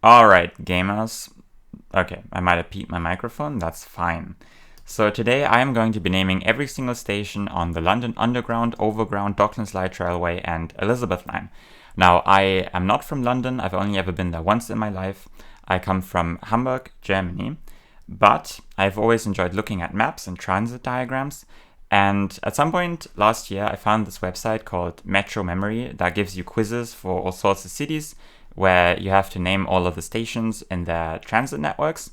Alright, gamers. Okay, I might have peaked my microphone, that's fine. So today I am going to be naming every single station on the London Underground, Overground, Docklands Light Railway, and Elizabeth Line. Now, I am not from London, I've only ever been there once in my life. I come from Hamburg, Germany, but I've always enjoyed looking at maps and transit diagrams. And at some point last year, I found this website called Metro Memory that gives you quizzes for all sorts of cities where you have to name all of the stations in their transit networks.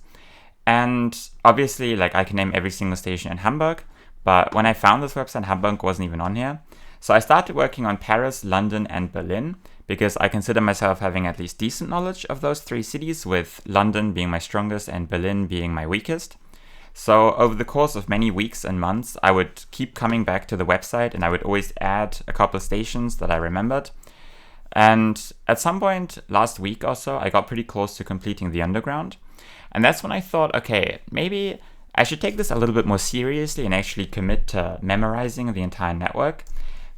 And obviously, like I can name every single station in Hamburg, but when I found this website, Hamburg wasn't even on here. So I started working on Paris, London, and Berlin because I consider myself having at least decent knowledge of those three cities, with London being my strongest and Berlin being my weakest. So over the course of many weeks and months, I would keep coming back to the website and I would always add a couple of stations that I remembered. And at some point last week or so, I got pretty close to completing the Underground. And that's when I thought, okay, maybe I should take this a little bit more seriously and actually commit to memorizing the entire network.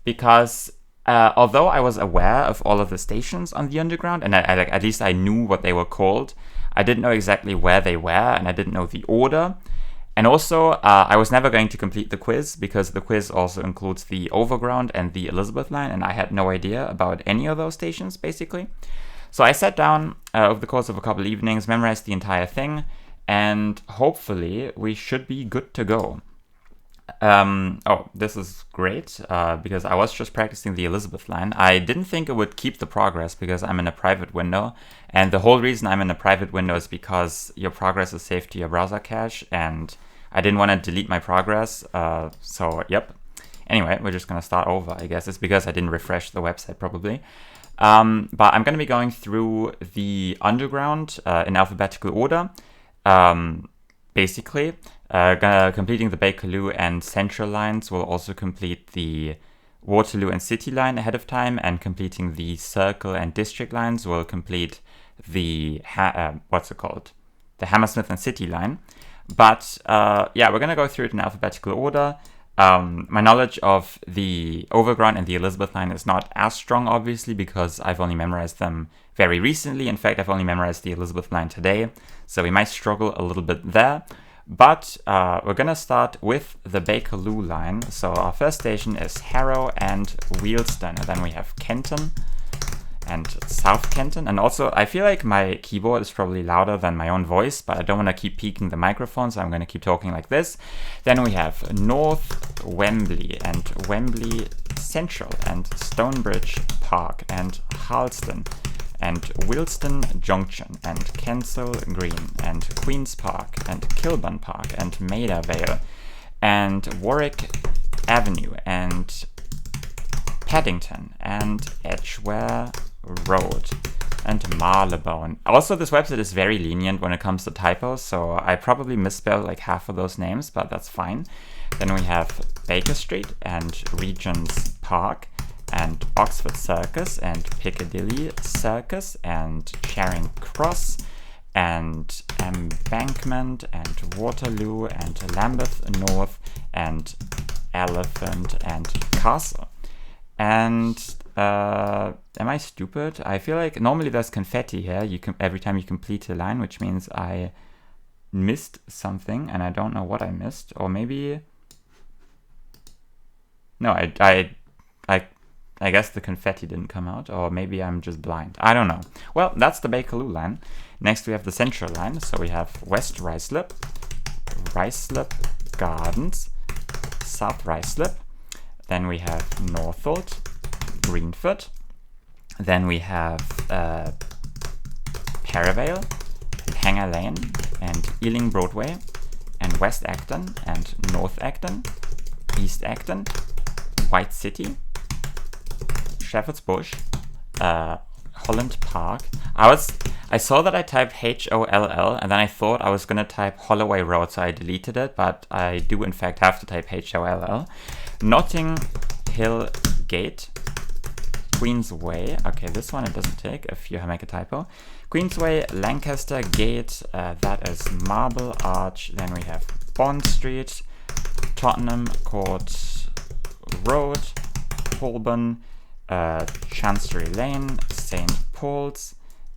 Because although I was aware of all of the stations on the Underground, and at least I knew what they were called, I didn't know exactly where they were, and I didn't know the order. And also, I was never going to complete the quiz because the quiz also includes the Overground and the Elizabeth line, and I had no idea about any of those stations, basically. So I sat down over the course of a couple of evenings, memorized the entire thing, and hopefully we should be good to go. This is great because I was just practicing the Elizabeth line. I didn't think it would keep the progress because I'm in a private window. And the whole reason I'm in a private window is because your progress is saved to your browser cache, and I didn't want to delete my progress. Yep. Anyway, we're just going to start over, I guess. It's because I didn't refresh the website probably. But I'm going to be going through the Underground in alphabetical order. Basically, completing the Bakerloo and Central lines will also complete the Waterloo and City line ahead of time, and completing the Circle and District lines will complete the the Hammersmith and City line. But we're gonna go through it in alphabetical order. My knowledge of the Overground and the Elizabeth line is not as strong, obviously, because I've only memorized them very recently. In fact, I've only memorized the Elizabeth line today, so we might struggle a little bit there. But we're going to start with the Bakerloo line. So our first station is Harrow and Wealdstone. And then we have Kenton and South Kenton. And also, I feel like my keyboard is probably louder than my own voice, but I don't want to keep peaking the microphone, so I'm going to keep talking like this. Then we have North Wembley and Wembley Central and Stonebridge Park and Harleston and Wilston Junction and Kensal Green and Queen's Park and Kilburn Park and Maida Vale and Warwick Avenue and Paddington and Edgware Road and Marylebone. Also, this website is very lenient when it comes to typos, so I probably misspelled like half of those names, but that's fine. Then we have Baker Street and Regent's Park and Oxford Circus and Piccadilly Circus and Charing Cross and Embankment and Waterloo and Lambeth North and Elephant and Castle. And am I stupid? I feel like normally there's confetti here every time you complete a line, which means I missed something and I don't know what I missed. Or maybe... No, I guess the confetti didn't come out, or maybe I'm just blind. I don't know. Well, that's the Bakerloo line. Next we have the Central line. So we have West Ruislip, Ruislip Gardens, South Ruislip. Then we have Northolt, Greenford. Then we have Perivale, Hanger Lane, and Ealing Broadway, and West Acton, and North Acton, East Acton, White City, Shepherd's Bush, Holland Park. I saw that I typed Holl, and then I thought I was gonna type Holloway Road, so I deleted it, but I do in fact have to type Holl. Notting Hill Gate, Queensway. Okay, this one it doesn't take if you make a typo. Queensway, Lancaster Gate, that is Marble Arch. Then we have Bond Street, Tottenham Court Road, Holborn, Chancery Lane, St. Paul's,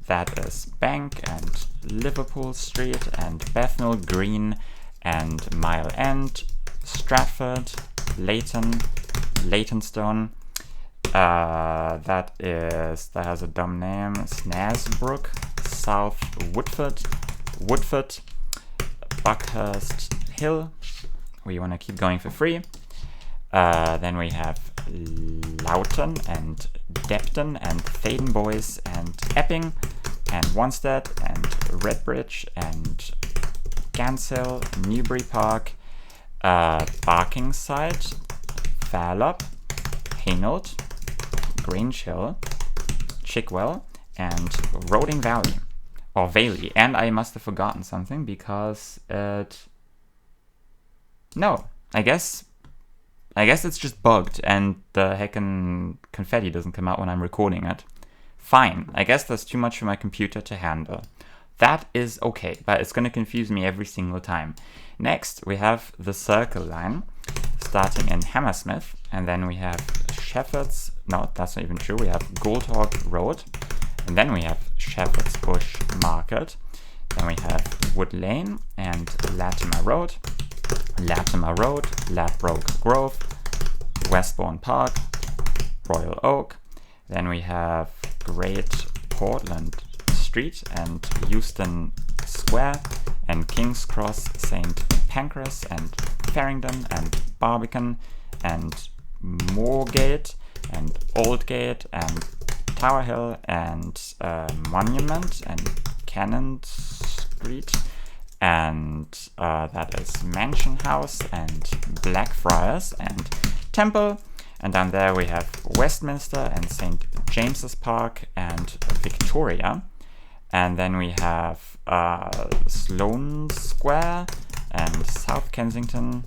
That is Bank and Liverpool Street and Bethnal Green and Mile End, Stratford, Leighton, Leytonstone. That has a dumb name. Snaresbrook, South Woodford, Buckhurst Hill. We want to keep going for free. Then we have Loughton and Depton and Thaden Boys and Epping and Wanstead and Redbridge and Ganshill, Newbury Park, Barkingside, Farlop, Hainault, Grange Hill, Chickwell, and Roding Valley, or Valley. And I must have forgotten something because no, I guess it's just bugged and the heckin' confetti doesn't come out when I'm recording it. Fine, I guess that's too much for my computer to handle. That is okay, but it's going to confuse me every single time. Next, we have the Circle Line, starting in Hammersmith, and then we have Shepherd's, no, that's not even true, we have Goldhawk Road, and then we have Shepherd's Bush Market, then we have Wood Lane and Latimer Road, Ladbroke Grove, Westbourne Park, Royal Oak, then we have Great Portland Street and Euston Square and King's Cross, St. Pancras and Farringdon and Barbican and Moorgate and Aldgate and Tower Hill and Monument and Cannon Street, and that is Mansion House and Blackfriars and Temple, and down there we have Westminster and St. James's Park and Victoria, and then we have Sloane Square and South Kensington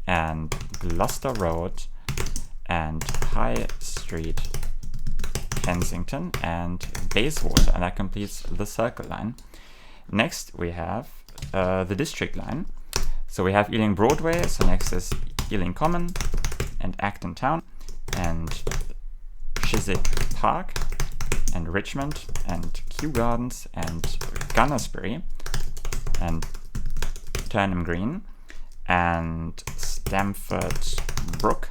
and Gloucester Road and High Street, Kensington, and Bayswater, and that completes the Circle Line. Next we have the District Line. So we have Ealing Broadway, so next is Ealing Common and Acton Town and Chiswick Park and Richmond and Kew Gardens and Gunnersbury and Turnham Green and Stamford Brook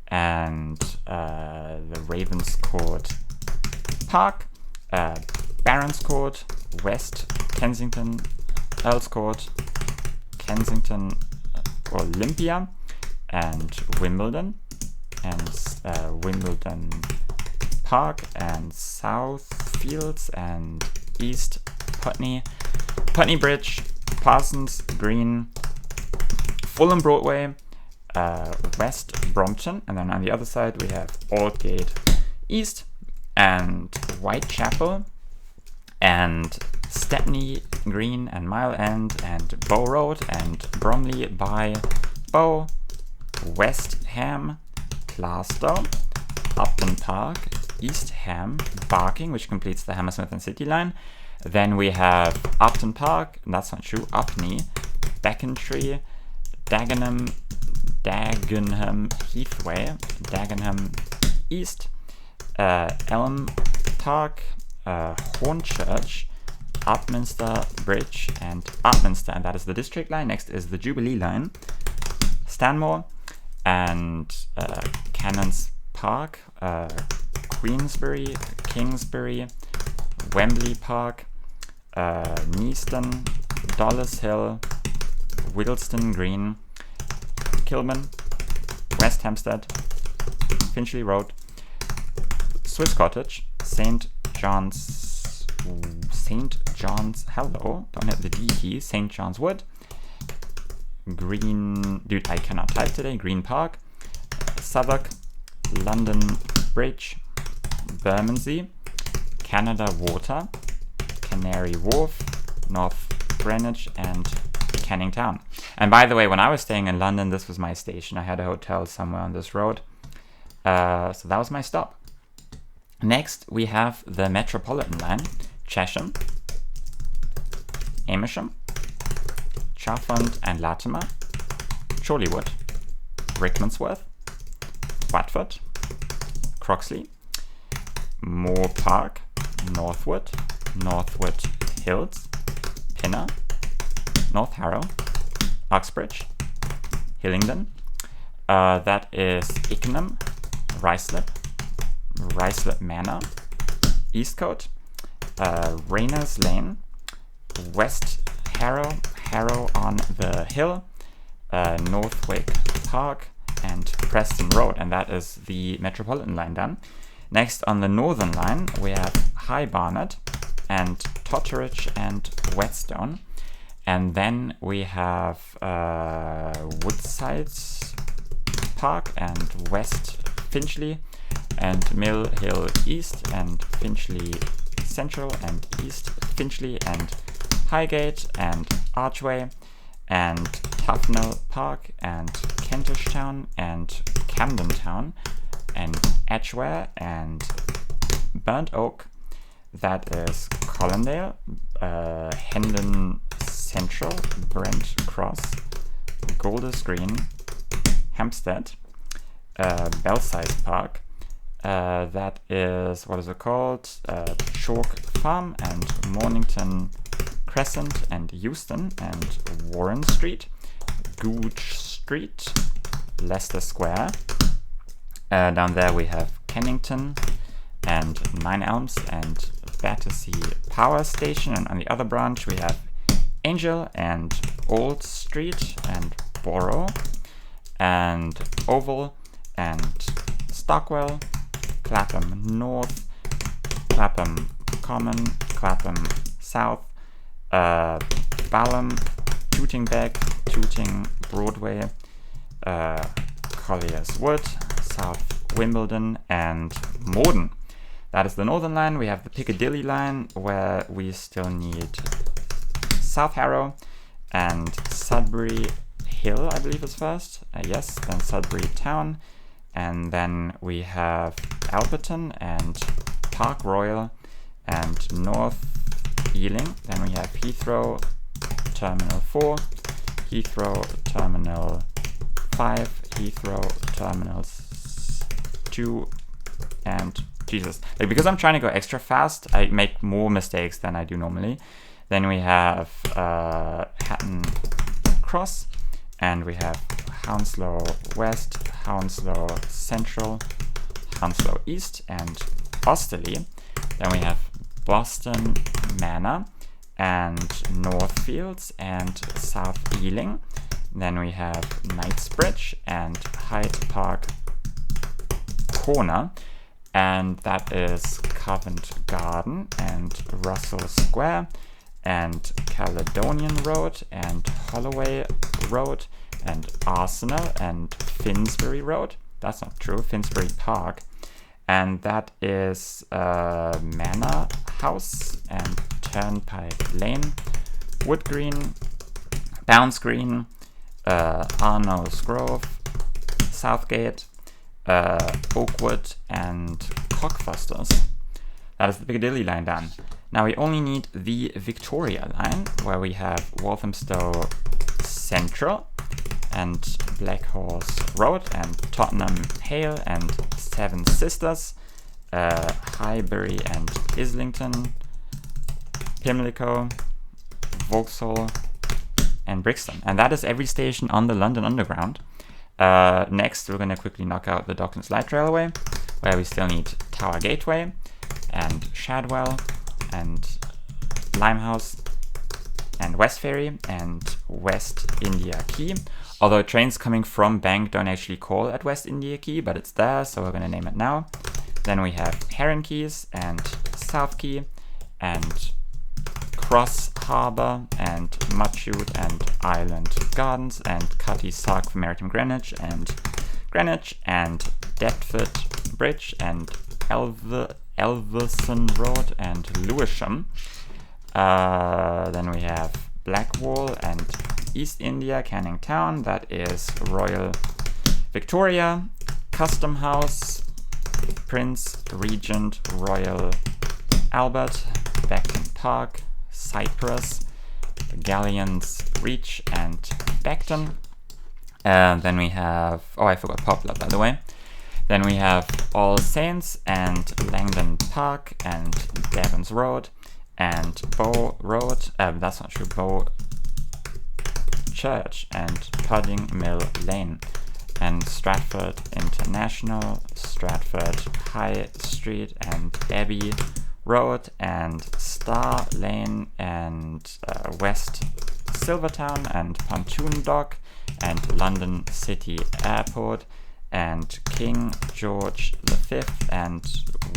and the Ravenscourt Park, Barons Court, West Kensington, Earls Court, Kensington Olympia, and Wimbledon, and Wimbledon Park, and South Fields, and East Putney, Putney Bridge, Parsons Green, Fulham Broadway, West Brompton, and then on the other side we have Aldgate East, and Whitechapel, and Stepney Green, and Mile End, and Bow Road, and Bromley by Bow, West Ham, Plaistow, Upton Park, East Ham, Barking, which completes the Hammersmith and City line. Then we have Upton Park, that's not true, Upney, Becontree, Dagenham Heathway, Dagenham East, Elm Park, Hornchurch, Upminster Bridge, and Upminster, and that is the District Line. Next is the Jubilee Line, Stanmore, and Cannons Park, Queensbury, Kingsbury, Wembley Park, Neaston, Dollars Hill, Whittleston Green, Kilman, West Hampstead, Finchley Road, Swiss Cottage, St. John's, hello, don't hit the D key, St. John's Wood, Green, dude, I cannot type today, Green Park, Southwark, London Bridge, Bermondsey, Canada Water, Canary Wharf, North Greenwich, and Canning Town. And by the way, when I was staying in London, this was my station. I had a hotel somewhere on this road. So that was my stop. Next, we have the Metropolitan Line, Chesham, Amersham, Chalfont and Latimer, Chorleywood, Rickmansworth, Watford, Croxley, Moor Park, Northwood, Northwood Hills, Pinner, North Harrow, Uxbridge, Hillingdon. That is Ickenham, Ruislip, Ruislip Manor, Eastcote, Rayners Lane, West Harrow, Harrow on the Hill, Northwick Park, and Preston Road, and that is the Metropolitan line done. Next on the Northern line we have High Barnet and Totteridge and Whetstone, and then we have Woodside Park and West Finchley and Mill Hill East and Finchley Central and East Finchley and Highgate and Archway and Tufnell Park and Kentish Town and Camden Town and Edgware and Burnt Oak. That is Colindale, Hendon Central, Brent Cross, Golders Green, Hampstead, Belsize Park. That is, what is it called? Chalk Farm and Mornington Crescent and Euston and Warren Street, Gooch Street, Leicester Square. Down there we have Kennington and Nine Elms and Battersea Power Station, and on the other branch we have Angel and Old Street and Borough and Oval and Stockwell, Clapham North, Clapham Common, Clapham South, Balham, Tooting Beck, Tooting Broadway, Collier's Wood, South Wimbledon, and Morden. That is the Northern line. We have the Piccadilly line, where we still need South Harrow and Sudbury Hill, I believe is first. Yes, then Sudbury Town. And then we have Alberton and Park Royal and North Ealing. Then we have Heathrow Terminal 4, Heathrow Terminal 5, Heathrow Terminals 2, and Jesus. Because I'm trying to go extra fast, I make more mistakes than I do normally. Then we have Hatton Cross, and we have Hounslow West, Hounslow Central, Hounslow East, and Osterley. Then we have Boston Manor and Northfields and South Ealing. Then we have Knightsbridge and Hyde Park Corner, and that is Covent Garden and Russell Square and Caledonian Road and Holloway Road and Arsenal and Finsbury Road. That's not true, Finsbury Park. And that is Manor House and Turnpike Lane, Wood Green, Bounds Green, Arno's Grove, Southgate, Oakwood, and Cockfosters. That is the Piccadilly line done. Now we only need the Victoria line, where we have Walthamstow Central and Black Horse Road and Tottenham Hale and Seven Sisters, Highbury and Islington, Pimlico, Vauxhall, and Brixton. And that is every station on the London Underground. Next, we're going to quickly knock out the Docklands Light Railway, where we still need Tower Gateway and Shadwell and Limehouse and West Ferry and West India Quay. Although trains coming from Bank don't actually call at West India Quay, but it's there, so we're going to name it now. Then we have Heron Keys and South Quay and Cross Harbour and Mudchute and Island Gardens and Cutty Sark for Maritime Greenwich and Deptford Bridge and Elverson Road and Lewisham. Then we have Blackwall and East India Canning Town. That is Royal Victoria, Custom House, Prince Regent Royal Albert, Beckton Park, Cyprus, Galleons Reach, and Beckton. Then we have, I forgot Poplar, by the way. Then we have All Saints and Langdon Park and Devon's Road and Bow Road, that's not true, Bow Church and Pudding Mill Lane, and Stratford International, Stratford High Street and Abbey Road, and Star Lane, and West Silvertown and Pontoon Dock, and London City Airport, and King George V and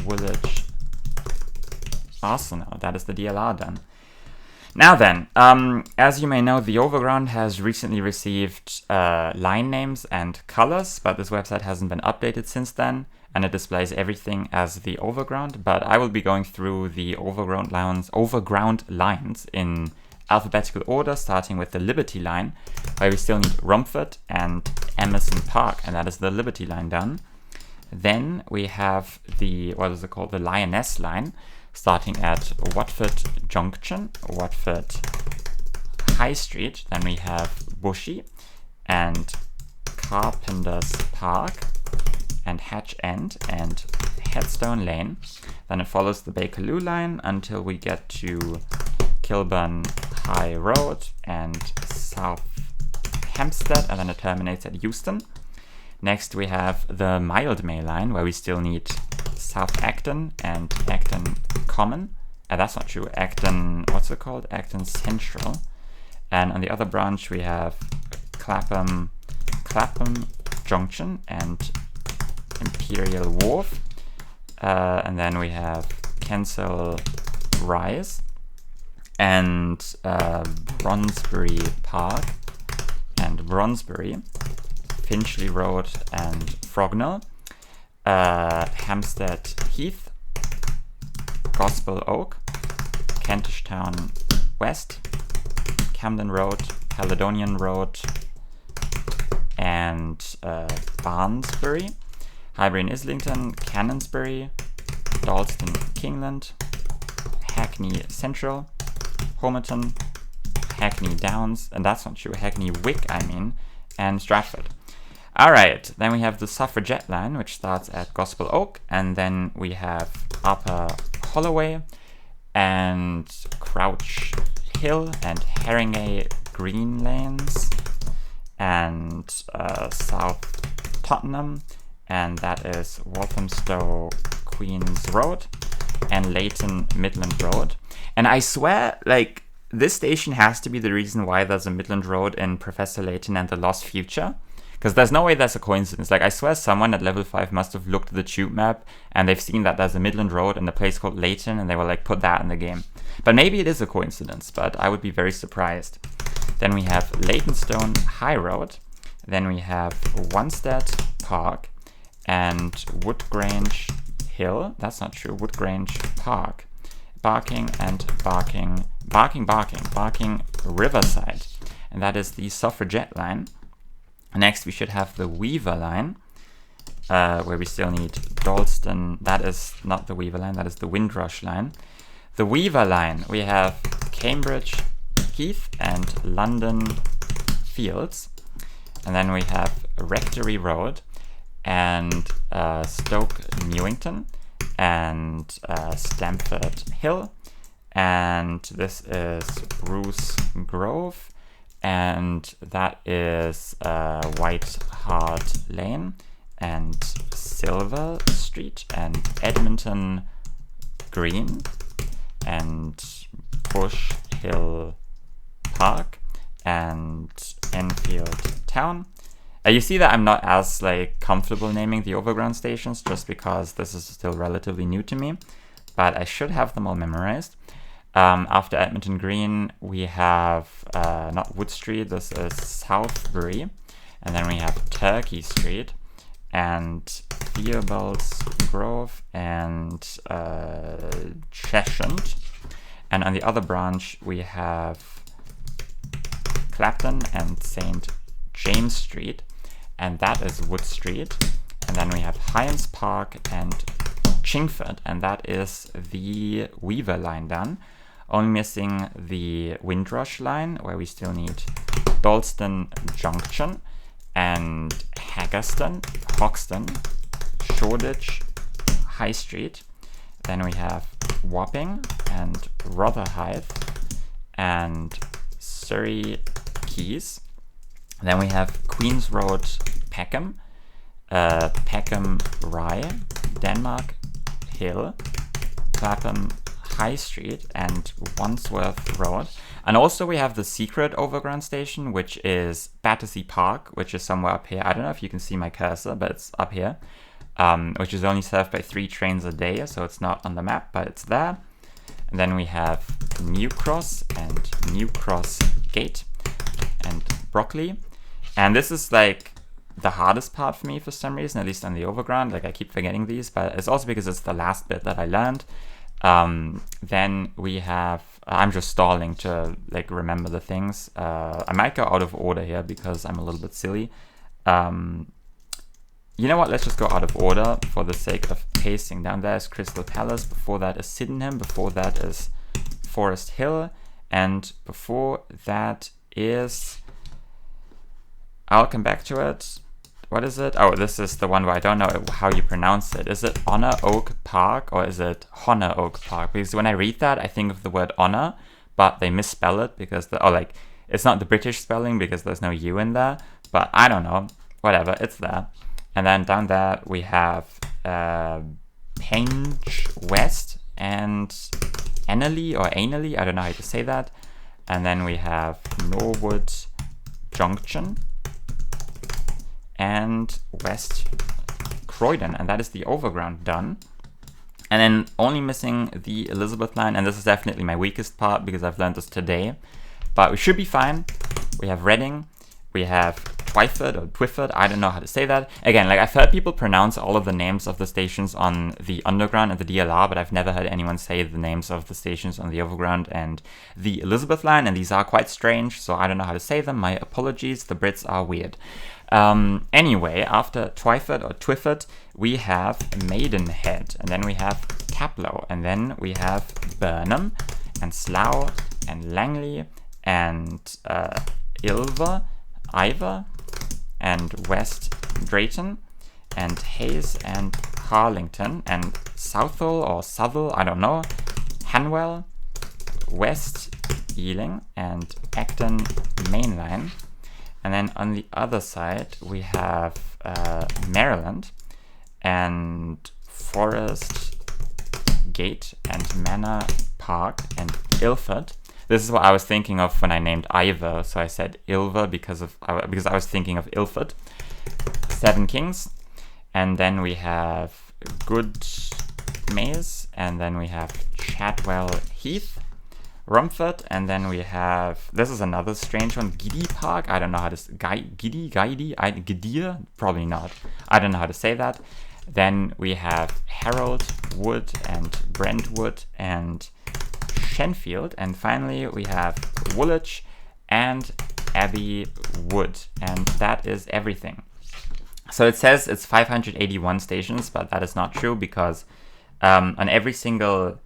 Woolwich Arsenal. That is the DLR done. Now then, as you may know, the Overground has recently received line names and colors, but this website hasn't been updated since then, and it displays everything as the Overground. But I will be going through the Overground lines in alphabetical order, starting with the Liberty line, where we still need Romford and Emerson Park, and that is the Liberty line done. Then we have the, what is it called, the Lioness line, starting at Watford Junction, Watford High Street. Then we have Bushy and Carpenter's Park and Hatch End and Headstone Lane. Then it follows the Bakerloo line until we get to Kilburn High Road and South Hampstead, and then it terminates at Euston. Next we have the Mildmay line, where we still need South Acton and Acton Common. That's not true, Acton, what's it called? Acton Central. And on the other branch we have Clapham Junction and Imperial Wharf. And then we have Kensal Rise and Bronsbury Park and Bronsbury, Finchley Road and Frognall, Hampstead Heath, Gospel Oak, Kentish Town West, Camden Road, Caledonian Road, and Barnsbury, Highbury and Islington, Canonsbury, Dalston Kingland, Hackney Central, Homerton, Hackney Downs, and that's not true, Hackney Wick, and Stratford. Alright, then we have the Suffragette line, which starts at Gospel Oak, and then we have Upper Holloway, and Crouch Hill, and Haringey Green Lanes, and South Tottenham, and that is Walthamstow Queens Road, and Leighton Midland Road. And I swear, like, this station has to be the reason why there's a Midland Road in Professor Layton and the Lost Future. Because there's no way that's a coincidence. Like, I swear someone at level 5 must have looked at the tube map and they've seen that there's a Midland Road and a place called Leighton, and they were like, put that in the game. But maybe it is a coincidence, but I would be very surprised. Then we have Leytonstone High Road. Then we have Wanstead Park and Woodgrange Hill. That's not true. Woodgrange Park. Barking Riverside. And that is the Suffragette line. Next, we should have the Weaver line, where we still need Dalston. That is not the Weaver line, that is the Windrush line. The Weaver line, we have Cambridge Heath and London Fields. And then we have Rectory Road and Stoke Newington and Stamford Hill. And this is Bruce Grove. And that is White Hart Lane and Silver Street and Edmonton Green and Bush Hill Park and Enfield Town. You see that I'm not as comfortable naming the Overground stations, just because this is still relatively new to me, but I should have them all memorized. After Edmonton Green, we have not Wood Street, this is Southbury, and then we have Turkey Street, and Theobald's Grove, and Cheshire. And on the other branch, we have Clapton and St. James Street, and that is Wood Street. And then we have Hyams Park and Chingford, and that is the Weaver line done. Only missing the Windrush line, where we still need Dalston Junction and Haggerston, Hoxton, Shoreditch, High Street. Then we have Wapping and Rotherhithe and Surrey Quays. Then we have Queen's Road, Peckham, Peckham Rye, Denmark Hill, Clapham High Street, and Wandsworth Road. And also we have the secret overground station, which is Battersea Park, which is somewhere up here. I don't know if you can see my cursor, but it's up here, which is only served by 3 trains a day, so it's not on the map, but it's there. And then we have New Cross and New Cross Gate and Brockley. And this is like the hardest part for me for some reason, at least on the overground. Like I keep forgetting these, but it's also because it's the last bit that I learned. Then we have, I'm just stalling to like remember the things. I might go out of order here because I'm a little bit silly. You know what, let's just go out of order for the sake of pacing. Down there is Crystal Palace, before that is Sydenham, before that is Forest Hill, and before that is, I'll come back to it. What is it? Oh, this is the one where I don't know how you pronounce it. Is it Honor Oak Park or is it Honor Oak Park? Because when I read that, I think of the word honor, but they misspell it because it's not the British spelling because there's no U in there. But I don't know. Whatever, it's there. And then down there we have Penge West and Annerley or Annerley. I don't know how to say that. And then we have Norwood Junction and West Croydon, and that is the overground done. And then only missing the Elizabeth line, and this is definitely my weakest part because I've learned this today, but we should be fine. We have Reading, we have Twyford or Twyford, I don't know how to say that. Again, like I've heard people pronounce all of the names of the stations on the underground and the DLR, but I've never heard anyone say the names of the stations on the overground and the Elizabeth line, and these are quite strange, so I don't know how to say them. My apologies, the Brits are weird. Anyway, after Twyford or Twyford, we have Maidenhead, and then we have Taplow, and then we have Burnham, and Slough, and Langley, and Ilver, Iver, and West Drayton, and Hayes, and Harlington, and Southall or Southall, I don't know, Hanwell, West Ealing, and Acton Mainline. And then on the other side, we have Maryland and Forest Gate and Manor Park and Ilford. This is what I was thinking of when I named Iver, so I said Ilver because I was thinking of Ilford. 7 Kings, and then we have Good Maze, and then we have Chadwell Heath, Rumford, and then we have, this is another strange one, Giddy Park. I don't know how to say, Gidir? Probably not. I don't know how to say that. Then we have Harold Wood and Brentwood and Shenfield. And finally we have Woolwich and Abbey Wood. And that is everything. So it says it's 581 stations, but that is not true because on every single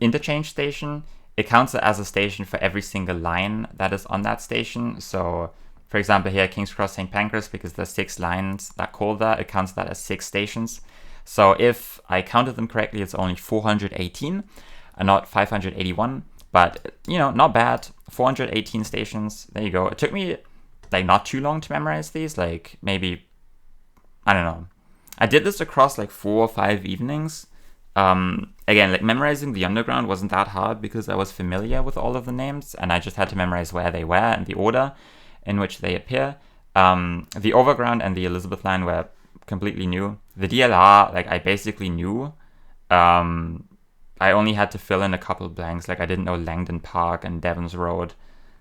interchange station, it counts it as a station for every single line that is on that station. So for example here, King's Cross St. Pancras, because there's 6 lines that call that, it counts that as 6 stations. So if I counted them correctly, it's only 418 and not 581, but you know, not bad. 418 stations, there you go. It took me like not too long to memorize these, like maybe, I don't know, I did this across like 4 or 5 evenings. Again, like memorizing the underground wasn't that hard because I was familiar with all of the names and I just had to memorize where they were and the order in which they appear. The overground and the Elizabeth line were completely new. The DLR, like I basically knew. I only had to fill in a couple blanks. Like I didn't know Langdon Park and Devon's Road.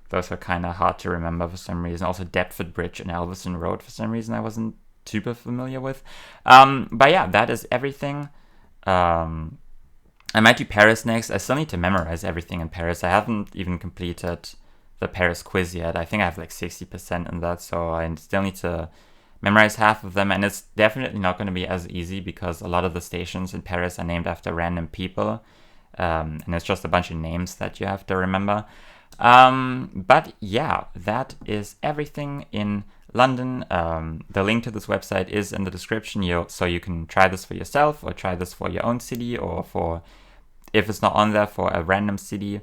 Those were kind of hard to remember for some reason. Also Deptford Bridge and Elverson Road for some reason I wasn't super familiar with. But yeah, that is everything. I might do Paris next. I still need to memorize everything in Paris. I haven't even completed the Paris quiz yet. I think I have like 60% in that, so I still need to memorize half of them, and it's definitely not going to be as easy because a lot of the stations in Paris are named after random people, and it's just a bunch of names that you have to remember. But yeah, that is everything in London. The link to this website is in the description, so you can try this for yourself or try this for your own city, or for, if it's not on there, for a random city.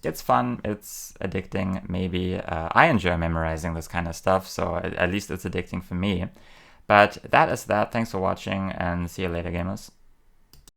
It's fun, it's addicting, maybe. I enjoy memorizing this kind of stuff, so at least it's addicting for me. But that is that. Thanks for watching, and see you later, gamers.